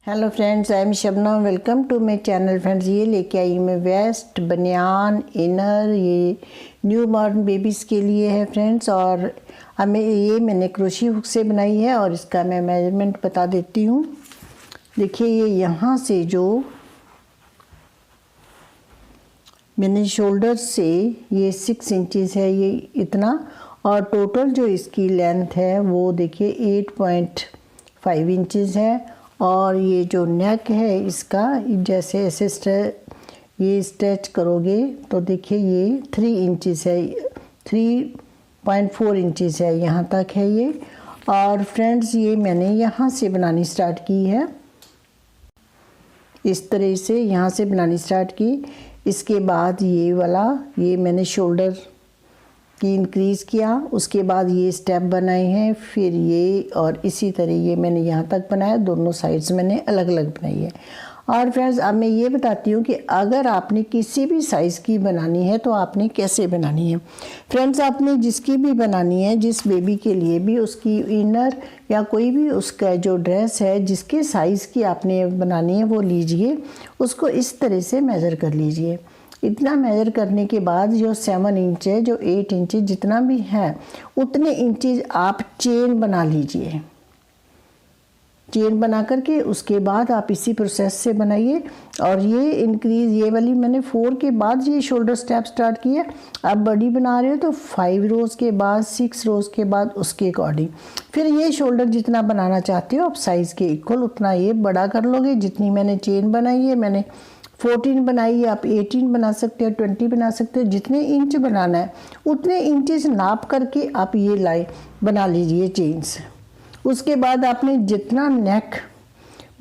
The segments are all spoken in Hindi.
Hello friends, I am Shabnam. Welcome to my channel. Friends, ये लेके आई मैं वेस्ट बनियान इनर, ये न्यू बॉर्न बेबीज़ के लिए है फ्रेंड्स। और हमें ये मैंने क्रोशी हुक से बनाई है और इसका मैं मेजरमेंट बता देती हूँ। देखिए, ये यहाँ से जो मैंने शोल्डर से ये 6 इंचज़ है, ये इतना, और टोटल जो इसकी लेंथ है वो देखिए 8.5 इंचज़ है। और ये जो नेक है इसका, जैसे ऐसे ये स्ट्रेच करोगे तो देखिए ये 3 इंचज़ है, 3.4 इंचज़ है, यहाँ तक है ये। और फ्रेंड्स, ये मैंने यहाँ से बनानी स्टार्ट की है, इस तरह से यहाँ से बनानी स्टार्ट की। इसके बाद ये वाला ये मैंने शोल्डर की इंक्रीज़ किया, उसके बाद ये स्टेप बनाए हैं, फिर ये, और इसी तरह ये मैंने यहाँ तक बनाया। दोनों साइड्स मैंने अलग अलग बनाई है। और फ्रेंड्स, अब मैं ये बताती हूँ कि अगर आपने किसी भी साइज़ की बनानी है तो आपने कैसे बनानी है। फ्रेंड्स, आपने जिसकी भी बनानी है, जिस बेबी के लिए भी, उसकी इनर या कोई भी उसका जो ड्रेस है जिसके साइज़ की आपने बनानी है वो लीजिए, उसको इस तरह से मेज़र कर लीजिए। इतना मेज़र करने के बाद जो 7 इंच है, जो 8 इंच जितना भी है, उतने इंचज़ आप चेन बना लीजिए। चेन बना करके उसके बाद आप इसी प्रोसेस से बनाइए। और ये इंक्रीज़, ये वाली मैंने 4 के बाद ये शोल्डर स्टेप स्टार्ट किया। आप बड़ी बना रहे हो तो 5 रोज़ के बाद, 6 रोज़ के बाद उसके अकॉर्डिंग फिर ये शोल्डर जितना बनाना चाहते हो आप साइज़ के इक्वल उतना ये बड़ा कर लोगे। जितनी मैंने चेन बनाई है, मैंने 14 बनाई है, आप 18 बना सकते हो, 20 बना सकते हो। जितने इंच बनाना है उतने इंचेस नाप करके आप ये लाइन बना लीजिए चेन्स। उसके बाद आपने जितना नेक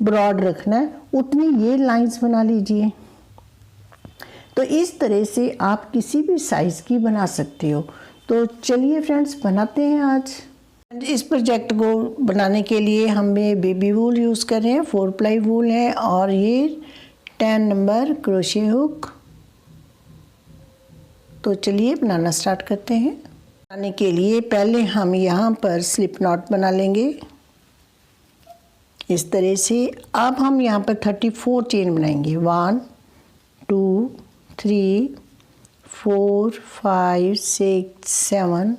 ब्रॉड रखना है उतनी ये लाइंस बना लीजिए। तो इस तरह से आप किसी भी साइज़ की बना सकते हो। तो चलिए फ्रेंड्स, बनाते हैं आज। इस प्रोजेक्ट को बनाने के लिए हमें बेबी वूल यूज़ कर रहे हैं, 4 प्लाई वूल है, और ये 10 नंबर क्रोशे हुक। तो चलिए बनाना स्टार्ट करते हैं। बनाने के लिए पहले हम यहाँ पर स्लिप नॉट बना लेंगे इस तरह से। अब हम यहाँ पर 34 चेन बनाएंगे। 1 2 3 4 5 6 7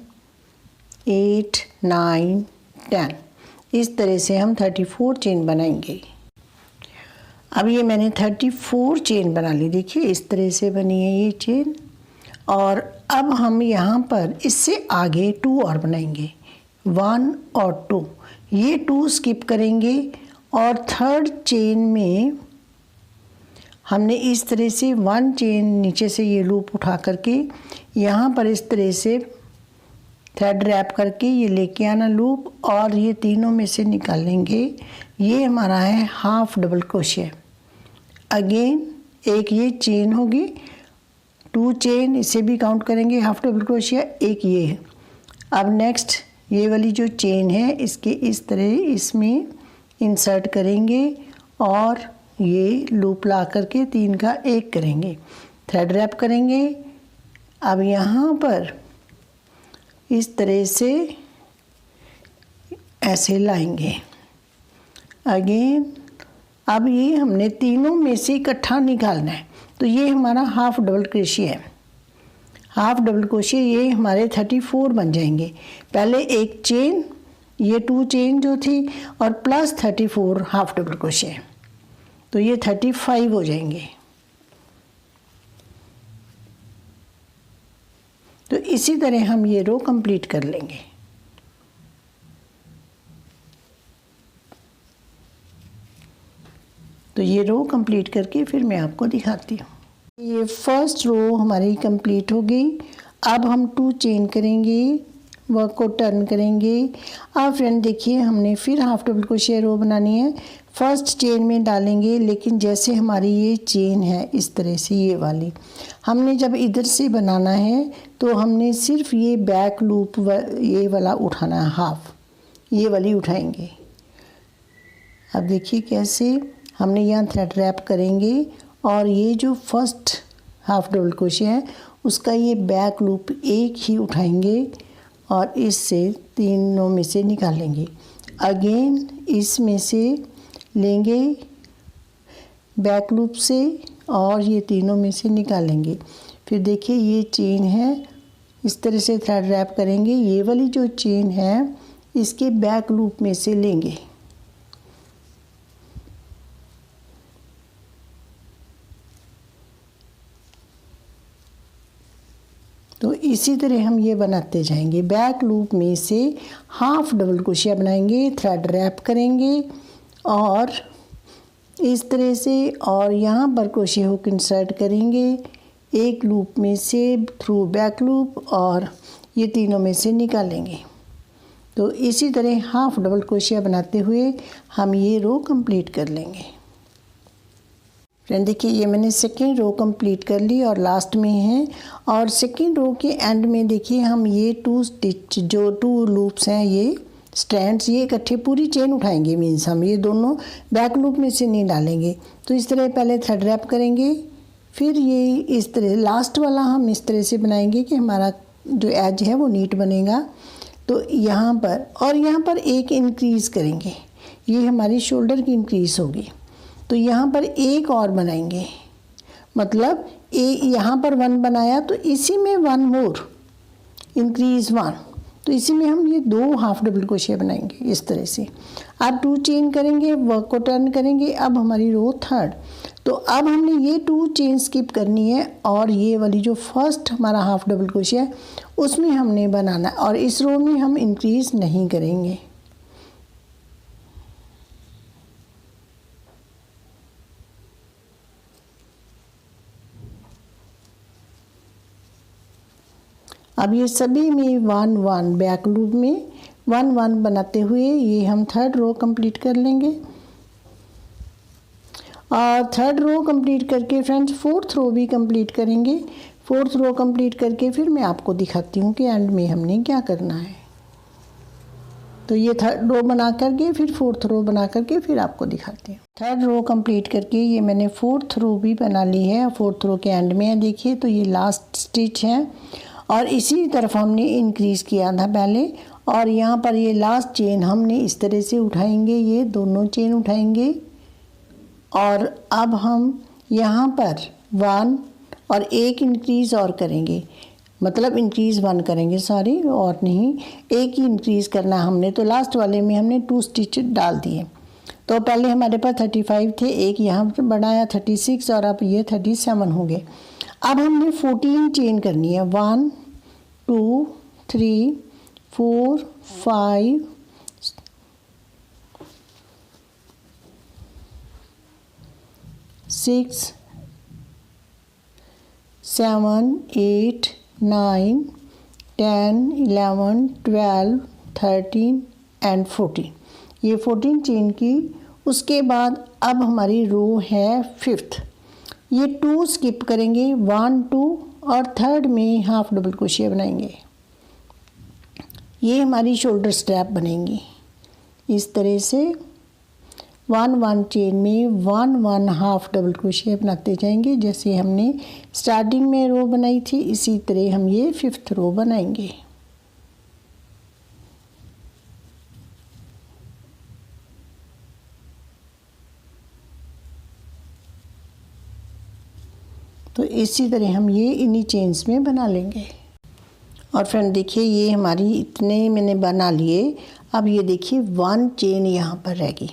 8 9 10, इस तरह से हम 34 चेन बनाएंगे। अब ये मैंने 34 चेन बना ली, देखिए इस तरह से बनी है ये चेन। और अब हम यहाँ पर इससे आगे 2 और बनाएंगे, 1 और 2। ये 2 स्किप करेंगे और 3rd चेन में हमने इस तरह से 1 चेन नीचे से ये लूप उठा करके यहाँ पर इस तरह से थ्रेड रैप करके ये लेके आना लूप, और ये तीनों में से निकालेंगे। ये हमारा है हाफ डबल क्रोशे। अगेन एक ये चेन होगी, 2 चेन, इसे भी काउंट करेंगे हाफ डबल क्रोशिया, एक ये है। अब नेक्स्ट ये वाली जो चेन है इसके इस तरह इसमें इंसर्ट करेंगे और ये लूप ला करके 3 का 1 करेंगे, थ्रेड रैप करेंगे। अब यहाँ पर इस तरह से ऐसे लाएंगे अगेन। अब ये हमने तीनों में से इकट्ठा निकालना है, तो ये हमारा हाफ डबल क्रोशिया है। हाफ डबल क्रोशिया ये हमारे 34 बन जाएंगे। पहले एक चेन, ये 2 चेन जो थी, और प्लस 34 हाफ डबल क्रोशिया, तो ये 35 हो जाएंगे। तो इसी तरह हम ये रो कंप्लीट कर लेंगे। तो ये रो कंप्लीट करके फिर मैं आपको दिखाती हूँ। ये फर्स्ट रो हमारी कंप्लीट हो गई। अब हम 2 चेन करेंगे, वर्क को टर्न करेंगे। अब फ्रेंड देखिए, हमने फिर हाफ डबल क्रोशिया रो बनानी है। फर्स्ट चेन में डालेंगे, लेकिन जैसे हमारी ये चेन है इस तरह से, ये वाली हमने जब इधर से बनाना है तो हमने सिर्फ ये बैक लूप ये वाला उठाना है, हाफ ये वाली उठाएंगे। अब देखिए कैसे हमने यहाँ थ्रेड रैप करेंगे, और ये जो फर्स्ट हाफ डबल क्रोशिया है उसका ये बैक लूप एक ही उठाएंगे और इससे तीनों में से निकालेंगे। अगेन इसमें से लेंगे बैक लूप से और ये तीनों में से निकालेंगे। फिर देखिए ये चेन है, इस तरह से थ्रेड रैप करेंगे। ये वाली जो चेन है इसके बैक लूप में से लेंगे। तो इसी तरह हम ये बनाते जाएंगे। बैक लूप में से हाफ डबल क्रोशिया बनाएंगे, थ्रेड रैप करेंगे और इस तरह से, और यहाँ पर क्रोशिया हुक इंसर्ट करेंगे एक लूप में से थ्रू बैक लूप और ये तीनों में से निकालेंगे। तो इसी तरह हाफ डबल क्रोशिया बनाते हुए हम ये रो कंप्लीट कर लेंगे। फ्रेंड देखिए ये मैंने सेकेंड रो कंप्लीट कर ली और लास्ट में है। और सेकेंड रो के एंड में देखिए हम ये 2 स्टिच जो 2 लूप्स हैं, ये स्ट्रैंड्स, ये इकट्ठे पूरी चेन उठाएंगे। मीन्स हम ये दोनों बैक लूप में से नहीं डालेंगे। तो इस तरह पहले थ्रेड रैप करेंगे, फिर ये इस तरह लास्ट वाला हम इस तरह से बनाएंगे कि हमारा जो एज है वो नीट बनेगा। तो यहाँ पर और यहाँ पर एक इंक्रीज़ करेंगे, ये हमारी शोल्डर की इंक्रीज़ होगी। तो यहाँ पर एक और बनाएंगे, मतलब यहाँ पर 1 बनाया तो इसी में 1 मोर इंक्रीज़ 1, तो इसी में हम ये 2 हाफ डबल क्रोशिया बनाएंगे इस तरह से। अब 2 चेन करेंगे, वर्क को टर्न करेंगे। अब हमारी रो थर्ड, तो अब हमने ये 2 चेन स्किप करनी है और ये वाली जो फर्स्ट हमारा हाफ डबल क्रोशिया है उसमें हमने बनाना है और इस रो में हम इंक्रीज़ नहीं करेंगे। अब ये सभी में 1 1 बैक लूप में 1 1 बनाते हुए ये हम थर्ड रो कंप्लीट कर लेंगे। और थर्ड रो कंप्लीट करके फ्रेंड्स फोर्थ रो भी कंप्लीट करेंगे। फोर्थ रो कंप्लीट करके फिर मैं आपको दिखाती हूँ कि एंड में हमने क्या करना है। तो ये थर्ड रो बना करके फिर फोर्थ रो बना करके फिर आपको दिखाती हूँ। थर्ड रो कंप्लीट करके ये मैंने फोर्थ रो भी बना ली है। फोर्थ रो के एंड में है देखिए, तो ये लास्ट स्टिच है और इसी तरफ हमने इंक्रीज़ किया था पहले। और यहाँ पर ये लास्ट चेन हमने इस तरह से उठाएंगे, ये दोनों चेन उठाएंगे और अब हम यहाँ पर 1 और एक इंक्रीज़ और करेंगे, मतलब इंक्रीज़ 1 करेंगे, सॉरी, और नहीं, एक ही इंक्रीज़ करना हमने। तो लास्ट वाले में हमने 2 स्टिच डाल दिए। तो पहले हमारे पास 35 थे, एक यहाँ पर बढ़ाया 36 और अब ये 37 हो गए। अब हमने 14 चेन करनी है, 1 2 3 4 5 6 7 8 9 10 11 12 13 एंड 14, ये 14 चेन की। उसके बाद अब हमारी रो है 5th, ये 2 स्किप करेंगे, 1 2 और थर्ड में हाफ डबल क्रोशिया बनाएंगे। ये हमारी शोल्डर स्ट्रैप बनेंगी इस तरह से। 1 1 चेन में 1 1 हाफ डबल क्रोशिया बनाते जाएंगे, जैसे हमने स्टार्टिंग में रो बनाई थी इसी तरह हम ये 5th रो बनाएंगे। तो इसी तरह हम ये इन्हीं चेन्स में बना लेंगे। और फ्रेंड देखिए ये हमारी इतने मैंने बना लिए। अब ये देखिए 1 चेन यहाँ पर रहेगी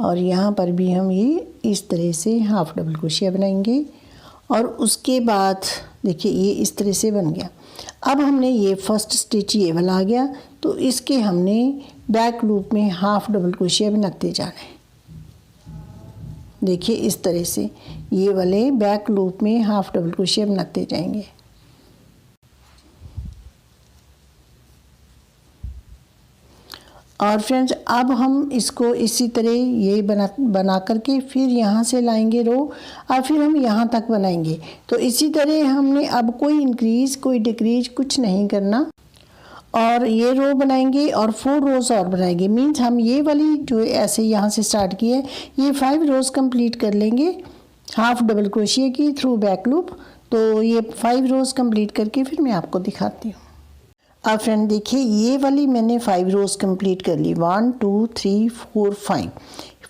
और यहाँ पर भी हम ये इस तरह से हाफ डबल क्रोशिया बनाएंगे। और उसके बाद देखिए ये इस तरह से बन गया। अब हमने ये फर्स्ट स्टिच ये वाला आ गया, तो इसके हमने बैक लूप में हाफ डबल क्रोशिया बनाते जाना है। देखिए इस तरह से ये वाले बैक लूप में हाफ डबल क्रोशिया बनाते जाएंगे। और फ्रेंड्स अब हम इसको इसी तरह ये बना करके फिर यहाँ से लाएंगे रो और फिर हम यहाँ तक बनाएंगे। तो इसी तरह हमने अब कोई इंक्रीज़ कोई डिक्रीज कुछ नहीं करना और ये रो बनाएंगे और 4 रोज़ और बनाएंगे। मीन्स हम ये वाली जो ऐसे यहाँ से स्टार्ट की है ये 5 रोज़ कंप्लीट कर लेंगे हाफ डबल क्रोशिया की थ्रू बैक लूप। तो ये 5 रोज़ कंप्लीट करके फिर मैं आपको दिखाती हूँ। अब फ्रेंड देखिए ये वाली मैंने 5 रोज़ कंप्लीट कर ली, 1 2 3 4 5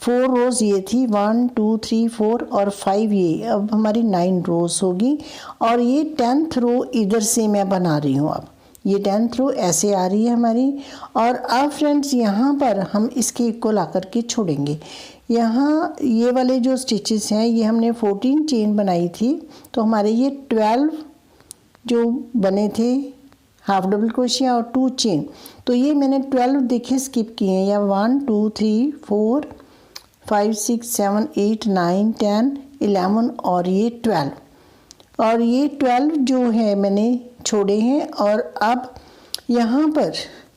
4 रोज़ ये थी, 1 2 3 4 और 5 ये, अब हमारी 9 रोज़ होगी। और ये 10th रो इधर से मैं बना रही हूँ। अब ये 10th रो ऐसे आ रही है हमारी। और अब फ्रेंड्स यहाँ पर हम इसके इक्वल आकर के छोड़ेंगे। यहाँ ये वाले जो स्टिचेस हैं ये हमने 14 चेन बनाई थी, तो हमारे ये 12 जो बने थे हाफ डबल क्रोशिया और 2 चेन, तो ये मैंने 12 देखिए स्किप किए हैं, या 1 2 3 4 5 6 7 8 9 10 11 और ये 12, और ये 12 जो है मैंने छोड़े हैं। और अब यहाँ पर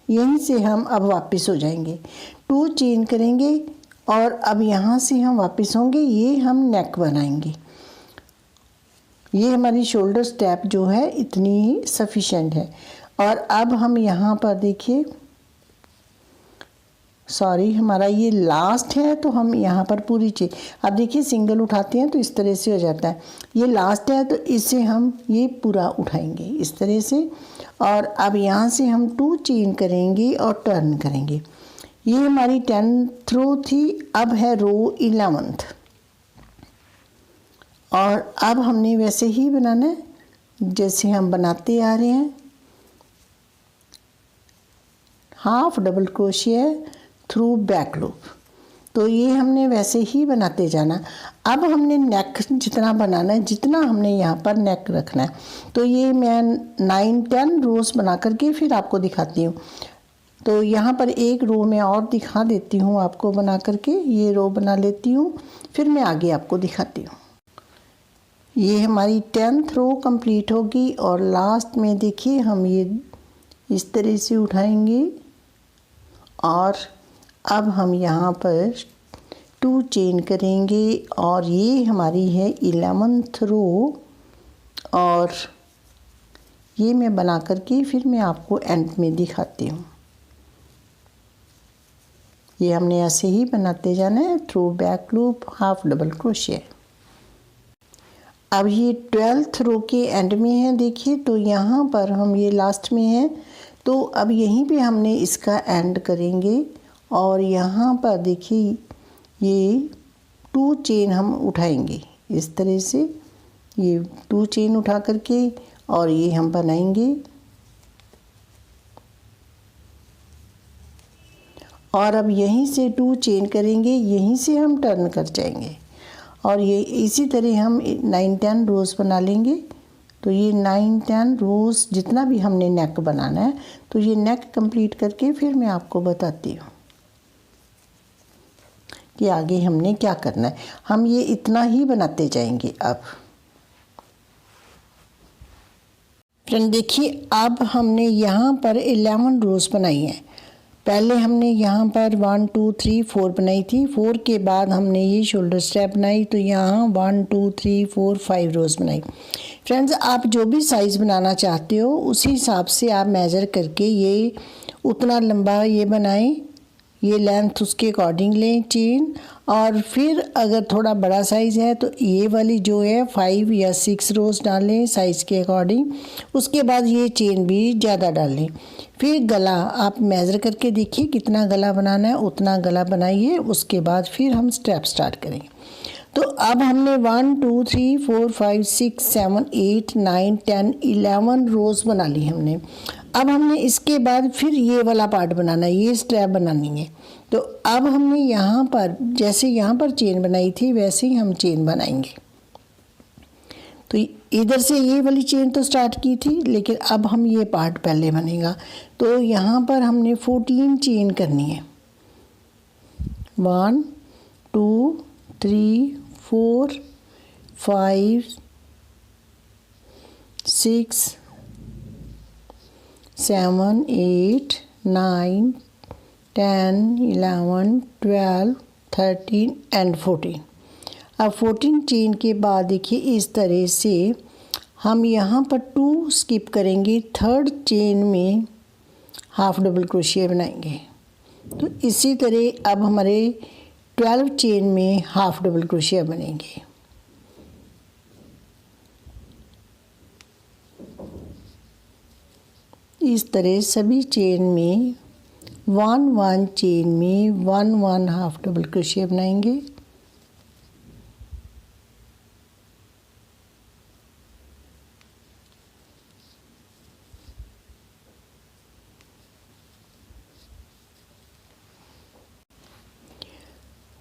यहीं से हम अब वापस हो जाएंगे, 2 चेन करेंगे और अब यहाँ से हम वापस होंगे। ये हम नेक बनाएंगे। ये हमारी शोल्डर स्टेप जो है इतनी ही सफिशेंट है। और अब हम यहाँ पर देखिए, सॉरी हमारा ये लास्ट है, तो हम यहाँ पर पूरी चेन, अब देखिए सिंगल उठाते हैं तो इस तरह से हो जाता है, ये लास्ट है तो इससे हम ये पूरा उठाएंगे इस तरह से। और अब यहाँ से हम 2 चेन करेंगे और टर्न करेंगे। ये हमारी 10th रो थी, अब है रो 11th। और अब हमने वैसे ही बनाना है जैसे हम बनाते आ रहे हैं, half double crochet through back loop. तो ये हमने वैसे ही बनाते जाना। अब हमने नेक जितना बनाना है, जितना हमने यहाँ पर नेक रखना है, तो ये मैं 9-10 रोज़ बना करके फिर आपको दिखाती हूँ। तो यहाँ पर एक रो मैं और दिखा देती हूँ आपको बना करके, ये रो बना लेती हूँ फिर मैं आगे आपको दिखाती हूँ। ये हमारी 10th रो कंप्लीट होगी और लास्ट में देखिए हम ये इस तरह से उठाएंगे। और अब हम यहाँ पर 2 चेन करेंगे और ये हमारी है 11th रो। और ये मैं बना करके फिर मैं आपको एंड में दिखाती हूँ। ये हमने ऐसे ही बनाते जाना है through back loop half double crochet. अब ये 12th रो के एंड में है देखिए, तो यहाँ पर हम ये लास्ट में है, तो अब यहीं पे हमने इसका एंड करेंगे। और यहाँ पर देखिए ये 2 चेन हम उठाएंगे इस तरह से, ये 2 चेन उठा करके और ये हम बनाएंगे। और अब यहीं से 2 चेन करेंगे, यहीं से हम टर्न कर जाएंगे और ये इसी तरह हम 9-10 रोज़ बना लेंगे। तो ये 9-10 रोज़ जितना भी हमने नेक बनाना है, तो ये नेक कंप्लीट करके फिर मैं आपको बताती हूँ कि आगे हमने क्या करना है। हम ये इतना ही बनाते जाएंगे। अब फ्रेंड देखिए, अब हमने यहाँ पर 11 रोज़ बनाई हैं। पहले हमने यहाँ पर 1 2 3 4 बनाई थी, 4 के बाद हमने ये शोल्डर स्ट्रैप बनाई, तो यहाँ 1 2 3 4 5 रोज़ बनाई। फ्रेंड्स आप जो भी साइज़ बनाना चाहते हो उसी हिसाब से आप मेज़र करके ये उतना लंबा ये बनाएं, ये लेंथ उसके अकॉर्डिंग लें चेन। और फिर अगर थोड़ा बड़ा साइज़ है तो ये वाली जो है 5 या 6 रोज़ डालें साइज़ के अकॉर्डिंग, उसके बाद ये चेन भी ज़्यादा डालें। फिर गला आप मेज़र करके देखिए कितना गला बनाना है, उतना गला बनाइए, उसके बाद फिर हम स्टेप स्टार्ट करेंगे। तो अब हमने 1 2 3 4 5 6 7 8 9 10 11 रोज़ बना ली हमने। अब हमने इसके बाद फिर ये वाला पार्ट बनाना है, ये स्ट्रैप बनानी है। तो अब हमने यहाँ पर जैसे यहाँ पर चेन बनाई थी वैसे ही हम चेन बनाएंगे। तो इधर से ये वाली चेन तो स्टार्ट की थी, लेकिन अब हम ये पार्ट पहले बनेगा। तो यहाँ पर हमने 14 चेन करनी है, 1 2 3 4 5 6 7 8 9 10 11 12 13 एंड 14। अब 14 चेन के बाद देखिए इस तरह से हम यहाँ पर 2 स्किप करेंगे, 3rd चेन में हाफ डबल क्रोशिया बनाएंगे। तो इसी तरह अब हमारे 12 चेन में हाफ डबल क्रोशिया बनेंगे। इस तरह सभी चेन में 1 1 चेन में 1 1 हाफ डबल क्रोशिया बनाएंगे।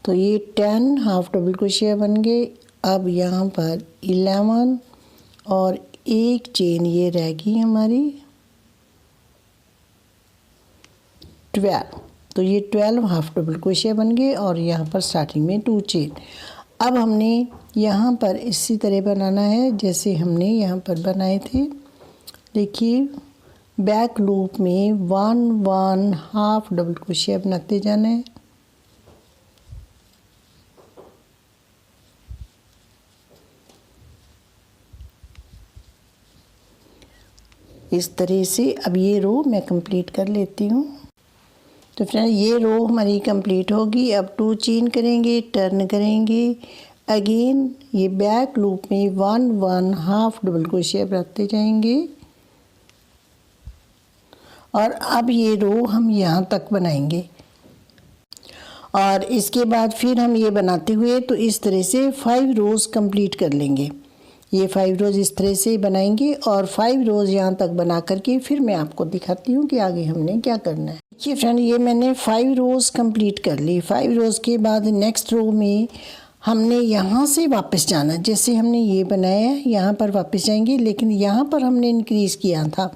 तो ये 10 हाफ डबल क्रोशिया बन गए। अब यहाँ पर 11 और एक चेन ये रह गई हमारी 12। तो ये 12 हाफ डबल क्रोशिया बन गए और यहाँ पर स्टार्टिंग में 2 चेन। अब हमने यहाँ पर इसी तरह बनाना है जैसे हमने यहाँ पर बनाए थे। देखिए बैक लूप में 1 1 हाफ डबल क्रोशिया बनाते जाना है। इस तरह से अब ये रो मैं कंप्लीट कर लेती हूँ। तो फ्रेंड ये रो हमारी कंप्लीट होगी। अब 2 चेन करेंगे, टर्न करेंगे, अगेन ये बैक लूप में 1 1 हाफ डबल क्रोशिया बनाते जाएंगे और अब ये रो हम यहाँ तक बनाएंगे और इसके बाद फिर हम ये बनाते हुए तो इस तरह से 5 रोज़ कंप्लीट कर लेंगे। ये 5 रोज़ इस तरह से बनाएंगे और 5 रोज़ यहाँ तक बना करके फिर मैं आपको दिखाती हूँ कि आगे हमने क्या करना है। देखिए फ्रेंड ये मैंने 5 रोज़ कंप्लीट कर ली। 5 रोज़ के बाद नेक्स्ट रो में हमने यहाँ से वापस जाना। जैसे हमने ये बनाया है यहाँ पर वापस जाएंगे, लेकिन यहाँ पर हमने इंक्रीज़ किया था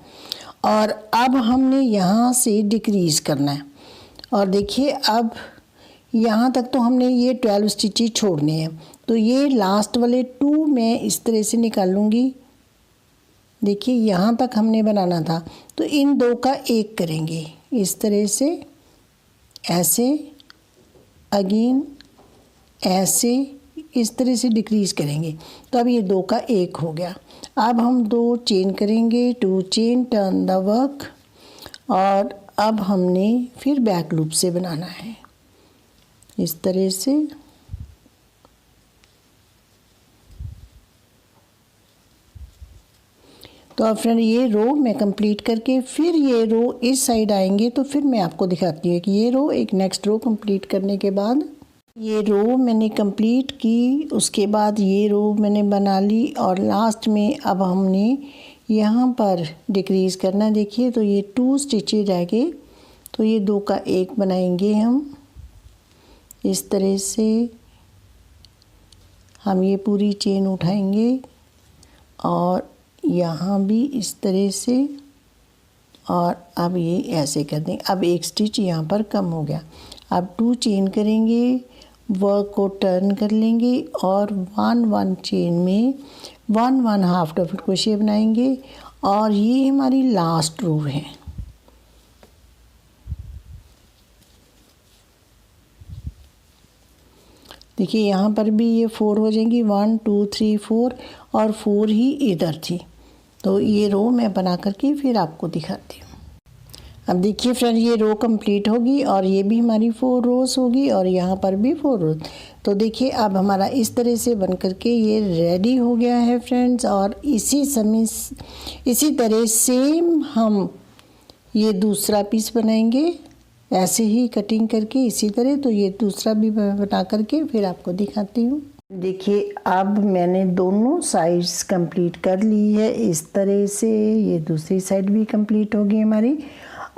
और अब हमने यहाँ से डिक्रीज़ करना है। और देखिए अब यहाँ तक तो हमने ये 12 स्टिचेस छोड़ने हैं। तो ये लास्ट वाले 2 मैं इस तरह से निकालूंगी। देखिए यहाँ तक हमने बनाना था तो इन 2 का 1 करेंगे इस तरह से, ऐसे अगेन ऐसे इस तरह से डिक्रीज़ करेंगे। तो अब ये 2 का 1 हो गया। अब हम 2 चेन करेंगे, 2 चेन, टर्न द वर्क और अब हमने फिर बैक लूप से बनाना है इस तरह से। तो अब फ्रेंड ये रो मैं कंप्लीट करके फिर ये रो इस साइड आएंगे तो फिर मैं आपको दिखाती हूँ कि ये रो एक नेक्स्ट रो कंप्लीट करने के बाद ये रो मैंने कंप्लीट की, उसके बाद ये रो मैंने बना ली और लास्ट में अब हमने यहाँ पर डिक्रीज़ करना। देखिए तो ये 2 स्टिचेस रह गए तो ये 2 का 1 बनाएंगे हम इस तरह से। हम ये पूरी चेन उठाएंगे और यहाँ भी इस तरह से और अब ये ऐसे कर देंगे। अब एक स्टिच यहाँ पर कम हो गया। अब 2 चेन करेंगे, वर्क को टर्न कर लेंगे और 1 1 चेन में 1 1 हाफ डबल क्रोशिया बनाएंगे और ये हमारी लास्ट रो है। देखिए यहाँ पर भी ये 4 हो जाएंगी, 1 2 3 4 और 4 ही इधर थी। तो ये रो मैं बना करके फिर आपको दिखाती हूँ। अब देखिए फ्रेंड ये रो कंप्लीट होगी और ये भी हमारी 4 रोज़ होगी और यहाँ पर भी 4 रोज़। तो देखिए अब हमारा इस तरह से बन करके ये रेडी हो गया है फ्रेंड्स। और इसी तरह सेम हम ये दूसरा पीस बनाएंगे ऐसे ही कटिंग करके इसी तरह। तो ये दूसरा भी बना करके फिर आपको दिखाती हूँ। देखिए अब मैंने दोनों साइड्स कंप्लीट कर ली है इस तरह से। ये दूसरी साइड भी कंप्लीट होगी हमारी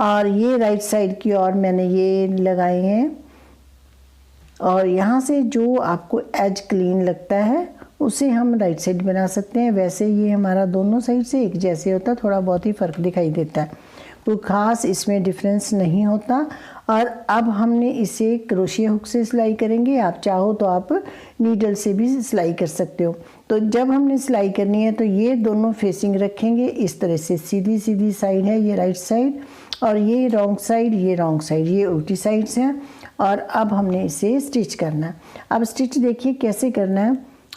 और ये राइट साइड की और मैंने ये लगाए हैं। और यहाँ से जो आपको एज क्लीन लगता है उसे हम राइट साइड बना सकते हैं। वैसे ये हमारा दोनों साइड से एक जैसे होता, थोड़ा बहुत ही फ़र्क दिखाई देता है, कोई ख़ास इसमें डिफरेंस नहीं होता। और अब हमने इसे क्रोशिया हुक से सिलाई करेंगे। आप चाहो तो आप नीडल से भी सिलाई कर सकते हो। तो जब हमने सिलाई करनी है तो ये दोनों फेसिंग रखेंगे इस तरह से। सीधी सीधी साइड है ये राइट साइड और ये रॉन्ग साइड, ये रॉन्ग साइड, ये उल्टी साइड्स हैं। और अब हमने इसे स्टिच करना है। अब स्टिच देखिए कैसे करना है।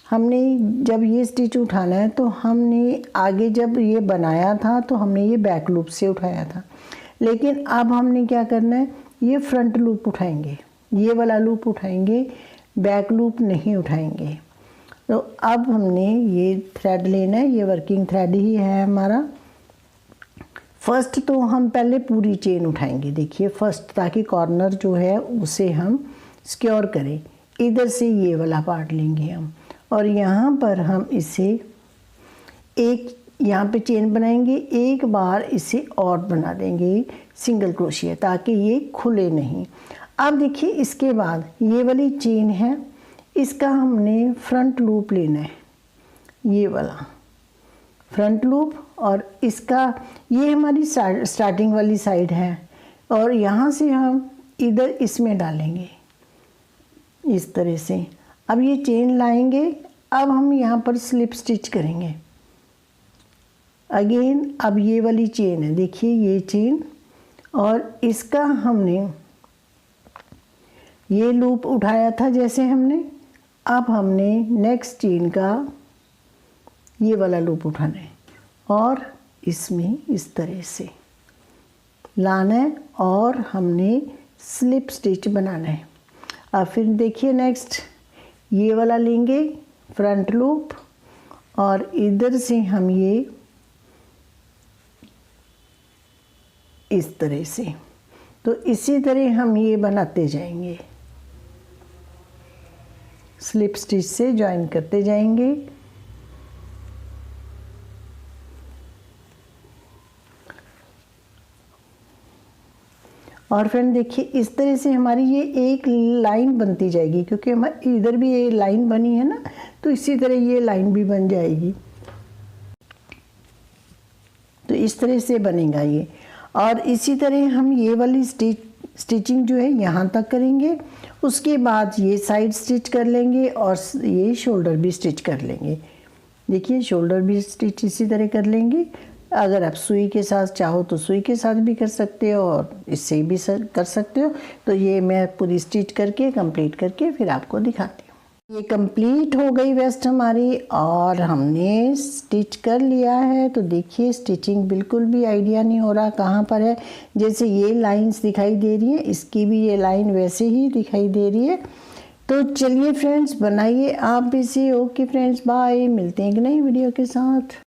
हमने जब ये स्टिच उठाना है तो हमने आगे जब ये बनाया था तो हमने ये बैक लूप से उठाया था, लेकिन अब हमने क्या करना है, ये फ्रंट लूप उठाएंगे, ये वाला लूप उठाएंगे, बैक लूप नहीं उठाएंगे। तो अब हमने ये थ्रेड लेना है, ये वर्किंग थ्रेड ही है हमारा। फर्स्ट तो हम पहले पूरी चेन उठाएंगे, देखिए फर्स्ट, ताकि कॉर्नर जो है उसे हम सिक्योर करें। इधर से ये वाला पार्ट लेंगे हम, और यहाँ पर हम इसे एक यहाँ पे चेन बनाएंगे, एक बार इसे और बना देंगे सिंगल क्रोशिया, ताकि ये खुले नहीं। अब देखिए इसके बाद ये वाली चेन है, इसका हमने फ्रंट लूप लेना है, ये वाला फ्रंट लूप, और इसका ये हमारी स्टार्टिंग वाली साइड है, और यहाँ से हम इधर इसमें डालेंगे इस तरह से। अब ये चेन लाएंगे, अब हम यहाँ पर स्लिप स्टिच करेंगे अगेन। अब ये वाली चेन है, देखिए ये चेन, और इसका हमने ये लूप उठाया था जैसे हमने, अब हमने नेक्स्ट चेन का ये वाला लूप उठाना है और इसमें इस तरह से लाना है, और हमने स्लिप स्टिच बनाना है। अब फिर देखिए नेक्स्ट ये वाला लेंगे फ्रंट लूप, और इधर से हम ये इस तरह से, तो इसी तरह हम ये बनाते जाएंगे, स्लिप स्टिच से ज्वाइन करते जाएंगे। और फ्रेंड देखिए इस तरह से हमारी ये एक लाइन बनती जाएगी, क्योंकि हमारी इधर भी ये लाइन बनी है ना, तो इसी तरह ये लाइन भी बन जाएगी। तो इस तरह से बनेगा ये, और इसी तरह हम ये वाली स्टिचिंग जो है यहाँ तक करेंगे। उसके बाद ये साइड स्टिच कर लेंगे और ये शोल्डर भी स्टिच कर लेंगे। देखिए शोल्डर भी स्टिच इसी तरह कर लेंगे। अगर आप सुई के साथ चाहो तो सुई के साथ भी कर सकते हो, और इससे भी कर सकते हो। तो ये मैं पूरी स्टिच करके कंप्लीट करके फिर आपको दिखाती हूँ। ये कंप्लीट हो गई वेस्ट हमारी, और हमने स्टिच कर लिया है। तो देखिए स्टिचिंग बिल्कुल भी आइडिया नहीं हो रहा कहाँ पर है। जैसे ये लाइंस दिखाई दे रही है, इसकी भी ये लाइन वैसे ही दिखाई दे रही है। तो चलिए फ्रेंड्स बनाइए आप भी इसे। ओके फ्रेंड्स, बाय, मिलते हैं एक नई वीडियो के साथ।